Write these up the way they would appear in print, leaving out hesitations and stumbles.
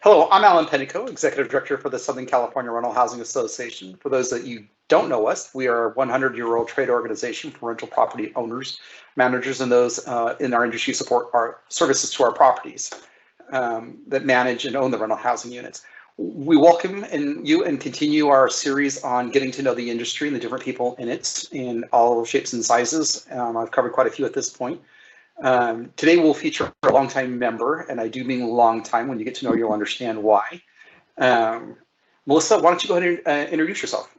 Hello, I'm Alan Pennico, Executive Director for the Southern California Rental Housing Association. For those that you don't know us, we are a 100-year-old trade organization for rental property owners, managers, and those in our industry support our services to our properties that manage and own the rental housing units. We welcome you and continue our series on getting to know the industry and the different people in it in all shapes and sizes. I've covered quite a few at this point. Today we'll feature a longtime member, and I do mean long time. When you get to know her, you'll understand why. Melissa, why don't you go ahead and introduce yourself?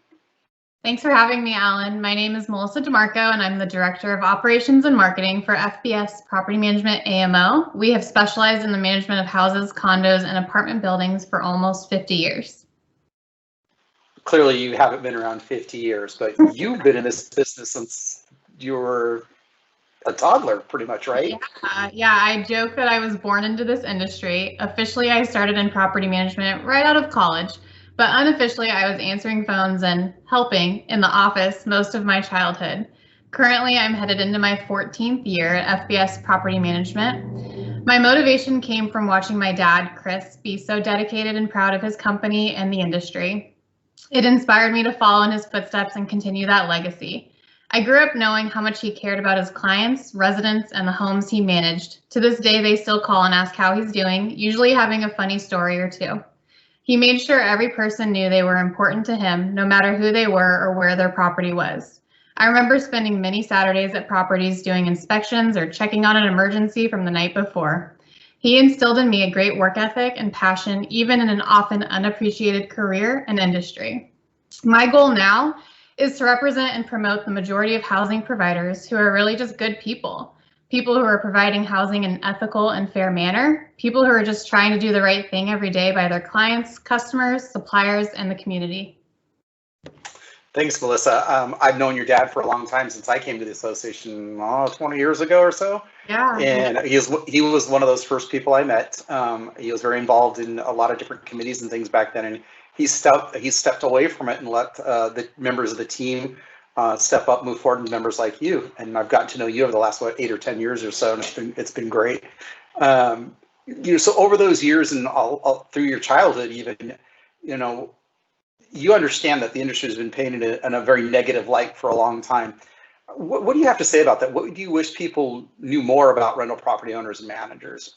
Thanks for having me, Alan. My name is Melissa DeMarco, and I'm the Director of Operations and Marketing for FBS Property Management AMO. We have specialized in the management of houses, condos, and apartment buildings for almost 50 years. Clearly, you haven't been around 50 years, but you've been in this business since you were a toddler, pretty much, right? Yeah, I joke that I was born into this industry. Officially, I started in property management right out of college, but unofficially, I was answering phones and helping in the office most of my childhood. Currently, I'm headed into my 14th year at FBS Property Management. My motivation came from watching my dad, Chris, be so dedicated and proud of his company and the industry. It inspired me to follow in his footsteps and continue that legacy. I grew up knowing how much he cared about his clients, residents, and the homes he managed. To this day, they still call and ask how he's doing, usually having a funny story or two. He made sure every person knew they were important to him, no matter who they were or where their property was. I remember spending many Saturdays at properties doing inspections or checking on an emergency from the night before. He instilled in me a great work ethic and passion, even in an often unappreciated career and industry. My goal now is to represent and promote the majority of housing providers who are really just good people who are providing housing in an ethical and fair manner, people who are just trying to do the right thing every day by their clients, customers, suppliers, and the community. Thanks, Melissa. I've known your dad for a long time, since I came to the association 20 years ago or so. Yeah. And he was one of those first people I met. He was very involved in a lot of different committees and things back then, and he stepped away from it and let the members of the team step up, move forward, and members like you. And I've gotten to know you over the last 8 or 10 years or so, and it's been great. So over those years and all through your childhood, even, you understand that the industry has been painted in a very negative light for a long time. What do you have to say about that? What do you wish people knew more about rental property owners and managers?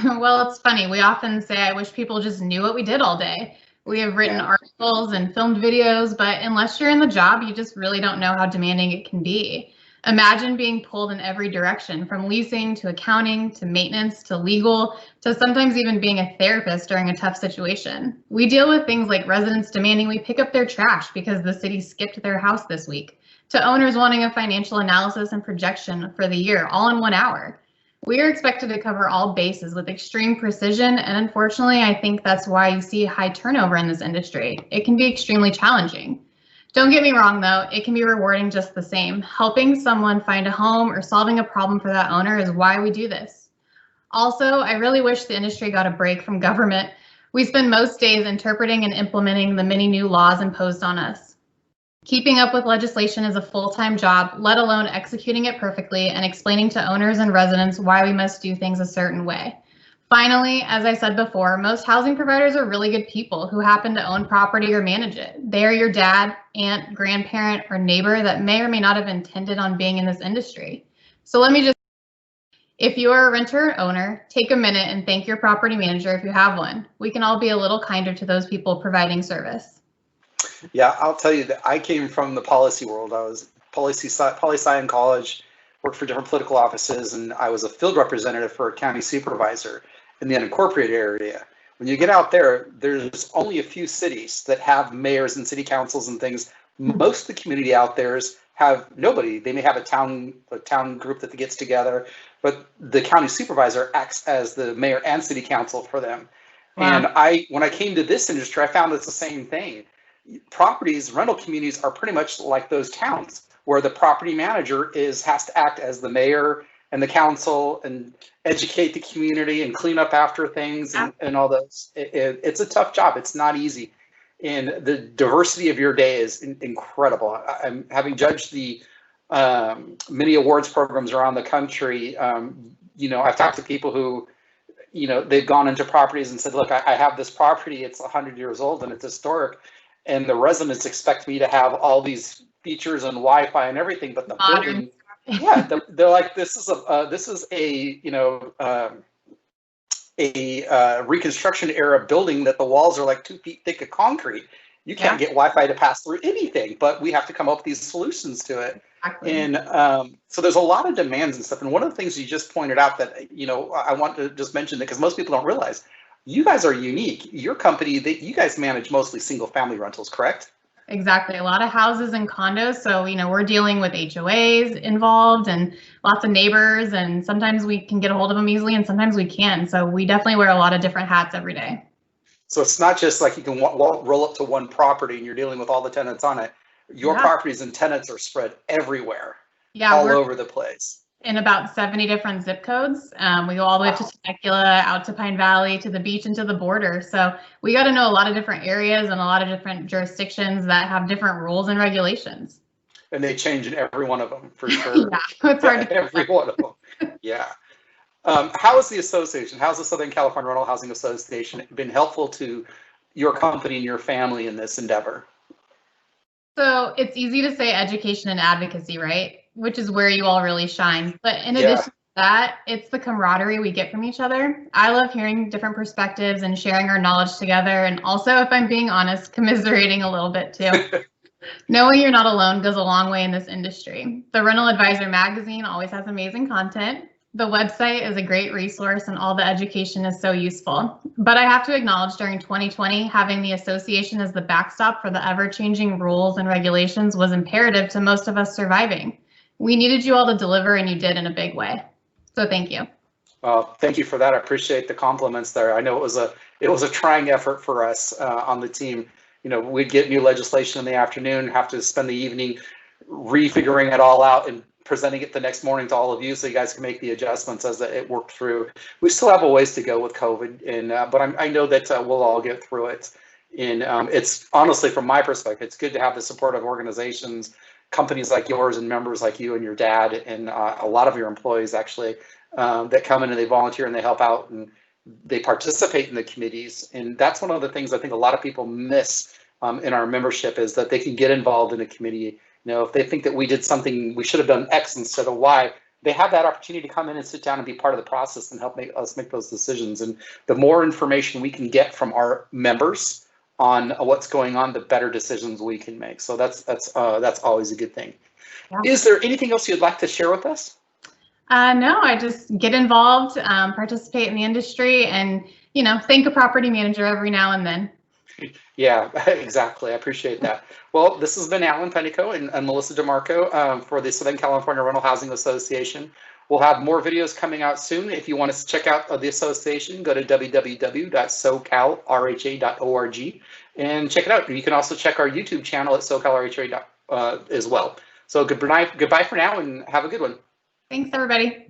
Well, it's funny. We often say, I wish people just knew what we did all day. We have written articles and filmed videos, but unless you're in the job, you just really don't know how demanding it can be. Imagine being pulled in every direction, from leasing to accounting to maintenance to legal to sometimes even being a therapist during a tough situation. We deal with things like residents demanding we pick up their trash because the city skipped their house this week, to owners wanting a financial analysis and projection for the year all in 1 hour. We are expected to cover all bases with extreme precision, and unfortunately, I think that's why you see high turnover in this industry. It can be extremely challenging. Don't get me wrong, though, it can be rewarding just the same. Helping someone find a home or solving a problem for that owner is why we do this. Also, I really wish the industry got a break from government. We spend most days interpreting and implementing the many new laws imposed on us. Keeping up with legislation is a full-time job, let alone executing it perfectly and explaining to owners and residents why we must do things a certain way. Finally, as I said before, most housing providers are really good people who happen to own property or manage it. They are your dad, aunt, grandparent, or neighbor that may or may not have intended on being in this industry. So let me just, if you are a renter or owner, take a minute and thank your property manager if you have one. We can all be a little kinder to those people providing service. Yeah, I'll tell you that I came from the policy world. I was poli-sci in college, worked for different political offices, and I was a field representative for a county supervisor in the unincorporated area. When you get out there, there's only a few cities that have mayors and city councils and things. Most of the community out there have nobody. They may have a town group that gets together, but the county supervisor acts as the mayor and city council for them. Wow. And when I came to this industry, I found it's the same thing. Properties, rental communities are pretty much like those towns, where the property manager has to act as the mayor and the council and educate the community and clean up after things and all those. It's a tough job. It's not easy. And the diversity of your day is incredible. I'm having judged the many awards programs around the country. I've talked to people who they've gone into properties and said, look, I have this property, it's 100 years old and it's historic, and the residents expect me to have all these features and Wi-Fi and everything, but the building, they're like, this is a Reconstruction era building that the walls are like 2 feet thick of concrete. You can't get Wi-Fi to pass through anything, but we have to come up with these solutions to it. Exactly. And so there's a lot of demands and stuff. And one of the things you just pointed out that, I want to just mention that because most people don't realize, you guys are unique. Your company, you guys manage mostly single family rentals, correct? Exactly. A lot of houses and condos. So, we're dealing with HOAs involved and lots of neighbors. And sometimes we can get a hold of them easily and sometimes we can. So we definitely wear a lot of different hats every day. So it's not just like you can roll up to one property and you're dealing with all the tenants on it. Your properties and tenants are spread everywhere, all over the place. In about 70 different zip codes. We go all the way to Temecula, out to Pine Valley, to the beach, and to the border. So we got to know a lot of different areas and a lot of different jurisdictions that have different rules and regulations. And they change in every one of them, for sure. It's hard to every one of them. Yeah. How is the association? How's the Southern California Rental Housing Association been helpful to your company and your family in this endeavor? So it's easy to say education and advocacy, right? Which is where you all really shine. But in addition to that, it's the camaraderie we get from each other. I love hearing different perspectives and sharing our knowledge together. And also, if I'm being honest, commiserating a little bit too. Knowing you're not alone goes a long way in this industry. The Rental Advisor magazine always has amazing content. The website is a great resource and all the education is so useful. But I have to acknowledge during 2020, having the association as the backstop for the ever-changing rules and regulations was imperative to most of us surviving. We needed you all to deliver and you did in a big way. So thank you. Thank you for that. I appreciate the compliments there. I know it was a trying effort for us on the team. We'd get new legislation in the afternoon, have to spend the evening refiguring it all out and presenting it the next morning to all of you so you guys can make the adjustments as it worked through. We still have a ways to go with COVID, and but I know that we'll all get through it. And it's honestly, from my perspective, it's good to have the support of organizations, companies like yours and members like you and your dad and a lot of your employees actually that come in and they volunteer and they help out and they participate in the committees. And that's one of the things I think a lot of people miss in our membership is that they can get involved in a committee. If they think that we did something, we should have done X instead of Y, they have that opportunity to come in and sit down and be part of the process and help us make those decisions. And the more information we can get from our members on what's going on, the better decisions we can make. So that's always a good thing. Yeah. Is there anything else you'd like to share with us? No, I just get involved, participate in the industry, and thank a property manager every now and then. Yeah, exactly. I appreciate that. Well, this has been Alan Pennico and Melissa DeMarco for the Southern California Rental Housing Association. We'll have more videos coming out soon. If you want to check out the association, go to www.socalrha.org and check it out. You can also check our YouTube channel at socalrha as well. So goodbye for now and have a good one. Thanks, everybody.